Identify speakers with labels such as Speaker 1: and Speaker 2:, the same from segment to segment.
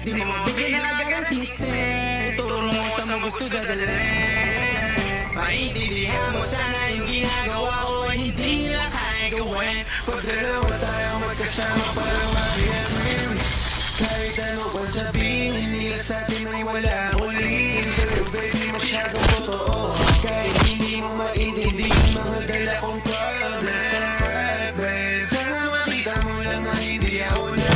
Speaker 1: Di mo mabigyan ng agad ang sisi. Ituro mo sa mga gusto dadalhin. Maintindihan mo sana yung ginagawa ko ay hindi nila kaya gawin.
Speaker 2: Pag dalawa tayong magkasama parang mabiyamin. Kahit ano pang sabihin nila sa'tin ay wala ulit. Sa'yo baby masyadong totoo. Kahit hindi mo maintindihan mga dala kong problem. Sana makita mo lang na hindi ako na.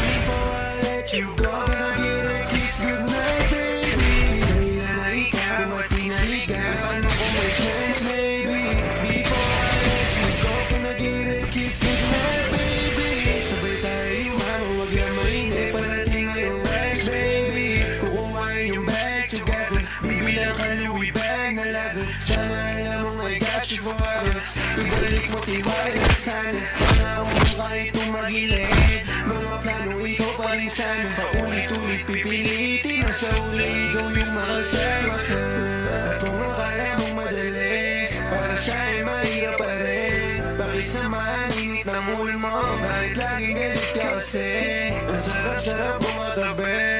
Speaker 2: Before I let you go, gonna get a kiss goodnight baby. Dahil na ikaw, dumating na ligaw. Ano kung may chance baby. Before I let you go, gonna get a kiss goodnight baby. Sabay tayo mama, wag lang mainit. Parating na yung rice baby. Kukuhain yung bag together. Bibilang ka Louis bag na lago. Sana alam mong I got you forever. Ibalik mo tiwala sana. Panahon mo kahit tumagilid. Mga plano ikaw pa rin sana. Paulit-ulit pipilitin na sa uli ikaw yung makasama ka. At kung akala mong madali, para sa'yo mahirap pa rin. Bakit samahan init ng ulo mo? Bakit laging galit ka kasi? Ang sarap-sarap mo katabi.